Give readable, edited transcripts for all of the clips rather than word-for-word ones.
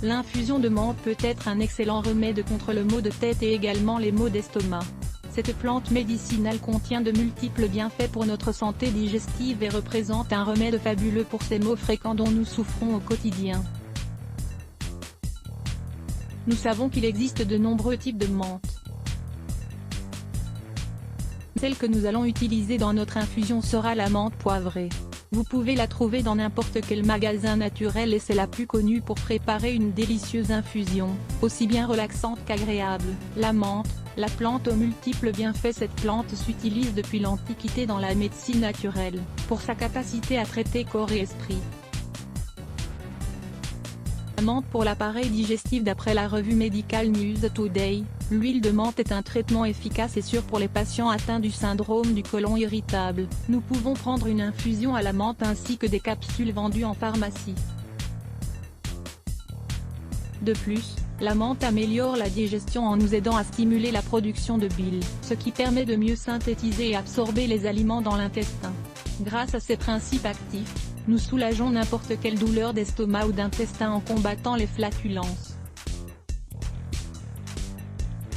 L'infusion de menthe peut être un excellent remède contre le maux de tête et également les maux d'estomac. Cette plante médicinale contient de multiples bienfaits pour notre santé digestive et représente un remède fabuleux pour ces maux fréquents dont nous souffrons au quotidien. Nous savons qu'il existe de nombreux types de menthe. Celle que nous allons utiliser dans notre infusion sera la menthe poivrée. Vous pouvez la trouver dans n'importe quel magasin naturel et c'est la plus connue pour préparer une délicieuse infusion, aussi bien relaxante qu'agréable. La menthe, la plante aux multiples bienfaits. Cette plante s'utilise depuis l'Antiquité dans la médecine naturelle, pour sa capacité à traiter corps et esprit. La menthe pour l'appareil digestif. D'après la revue Medical News Today, l'huile de menthe est un traitement efficace et sûr pour les patients atteints du syndrome du côlon irritable. Nous pouvons prendre une infusion à la menthe ainsi que des capsules vendues en pharmacie. De plus, la menthe améliore la digestion en nous aidant à stimuler la production de bile, ce qui permet de mieux synthétiser et absorber les aliments dans l'intestin. Grâce à ces principes actifs, nous soulageons n'importe quelle douleur d'estomac ou d'intestin en combattant les flatulences.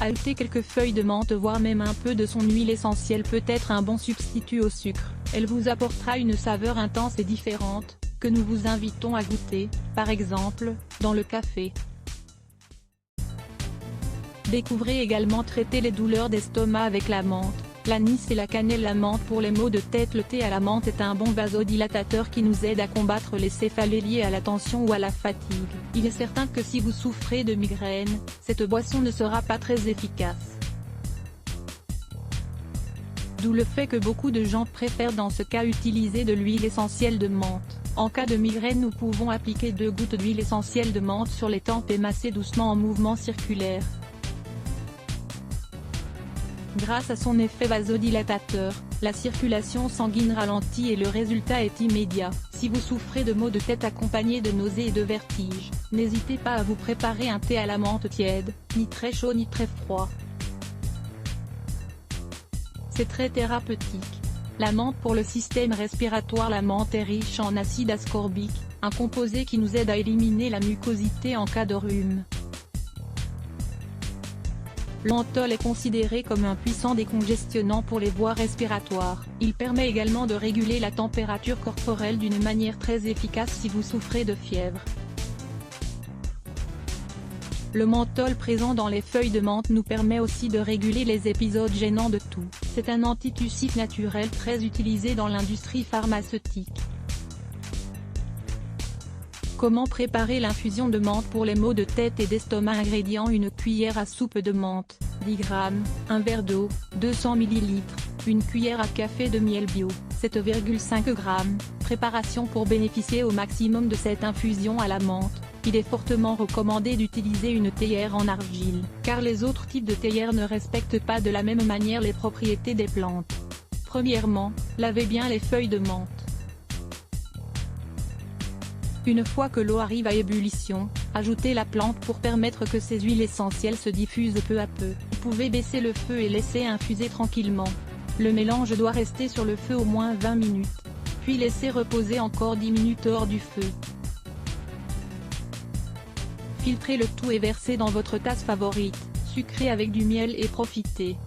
Ajouter quelques feuilles de menthe voire même un peu de son huile essentielle peut être un bon substitut au sucre. Elle vous apportera une saveur intense et différente, que nous vous invitons à goûter, par exemple, dans le café. Découvrez également traiter les douleurs d'estomac avec la menthe, l'anis et la cannelle. La menthe pour les maux de tête. Le thé à la menthe est un bon vasodilatateur qui nous aide à combattre les céphalées liées à la tension ou à la fatigue. Il est certain que si vous souffrez de migraine, cette boisson ne sera pas très efficace. D'où le fait que beaucoup de gens préfèrent dans ce cas utiliser de l'huile essentielle de menthe. En cas de migraine, nous pouvons appliquer 2 gouttes d'huile essentielle de menthe sur les tempes et masser doucement en mouvement circulaire. Grâce à son effet vasodilatateur, la circulation sanguine ralentit et le résultat est immédiat. Si vous souffrez de maux de tête accompagnés de nausées et de vertiges, n'hésitez pas à vous préparer un thé à la menthe tiède, ni très chaud ni très froid. C'est très thérapeutique. La menthe pour le système respiratoire. La menthe est riche en acide ascorbique, un composé qui nous aide à éliminer la mucosité en cas de rhume. Le menthol est considéré comme un puissant décongestionnant pour les voies respiratoires. Il permet également de réguler la température corporelle d'une manière très efficace si vous souffrez de fièvre. Le menthol présent dans les feuilles de menthe nous permet aussi de réguler les épisodes gênants de toux. C'est un antitussique naturel très utilisé dans l'industrie pharmaceutique. Comment préparer l'infusion de menthe pour les maux de tête et d'estomac? Ingrédients: une cuillère à soupe de menthe, 10 g, un verre d'eau, 200 ml, une cuillère à café de miel bio, 7,5 g. Préparation. Pour bénéficier au maximum de cette infusion à la menthe, il est fortement recommandé d'utiliser une théière en argile, car les autres types de théières ne respectent pas de la même manière les propriétés des plantes. Premièrement, lavez bien les feuilles de menthe. Une fois que l'eau arrive à ébullition, ajoutez la plante pour permettre que ces huiles essentielles se diffusent peu à peu. Vous pouvez baisser le feu et laisser infuser tranquillement. Le mélange doit rester sur le feu au moins 20 minutes. Puis laissez reposer encore 10 minutes hors du feu. Filtrez le tout et versez dans votre tasse favorite, sucrée avec du miel et profitez.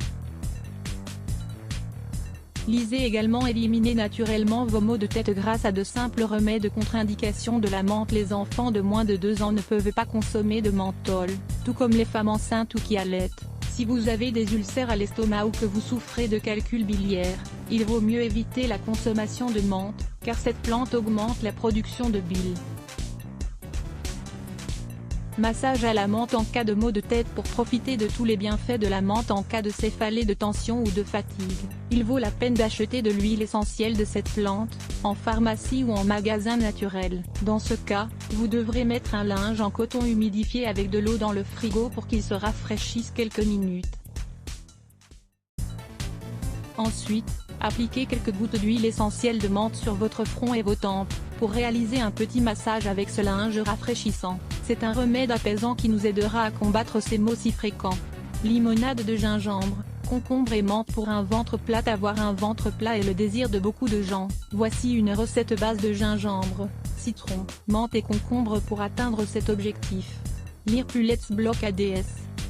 Lisez également: éliminez naturellement vos maux de tête grâce à de simples remèdes. Contre-indication de la menthe: les enfants de moins de 2 ans ne peuvent pas consommer de menthol, tout comme les femmes enceintes ou qui allaitent. Si vous avez des ulcères à l'estomac ou que vous souffrez de calcul biliaire, il vaut mieux éviter la consommation de menthe, car cette plante augmente la production de bile. Massage à la menthe en cas de maux de tête. Pour profiter de tous les bienfaits de la menthe en cas de céphalée, de tension ou de fatigue, il vaut la peine d'acheter de l'huile essentielle de cette plante, en pharmacie ou en magasin naturel. Dans ce cas, vous devrez mettre un linge en coton humidifié avec de l'eau dans le frigo pour qu'il se rafraîchisse quelques minutes. Ensuite, appliquez quelques gouttes d'huile essentielle de menthe sur votre front et vos tempes, pour réaliser un petit massage avec ce linge rafraîchissant. C'est un remède apaisant qui nous aidera à combattre ces maux si fréquents. Limonade de gingembre, concombre et menthe pour un ventre plat. Avoir un ventre plat est le désir de beaucoup de gens. Voici une recette base de gingembre, citron, menthe et concombre pour atteindre cet objectif. Lire plus Let's Block ADS.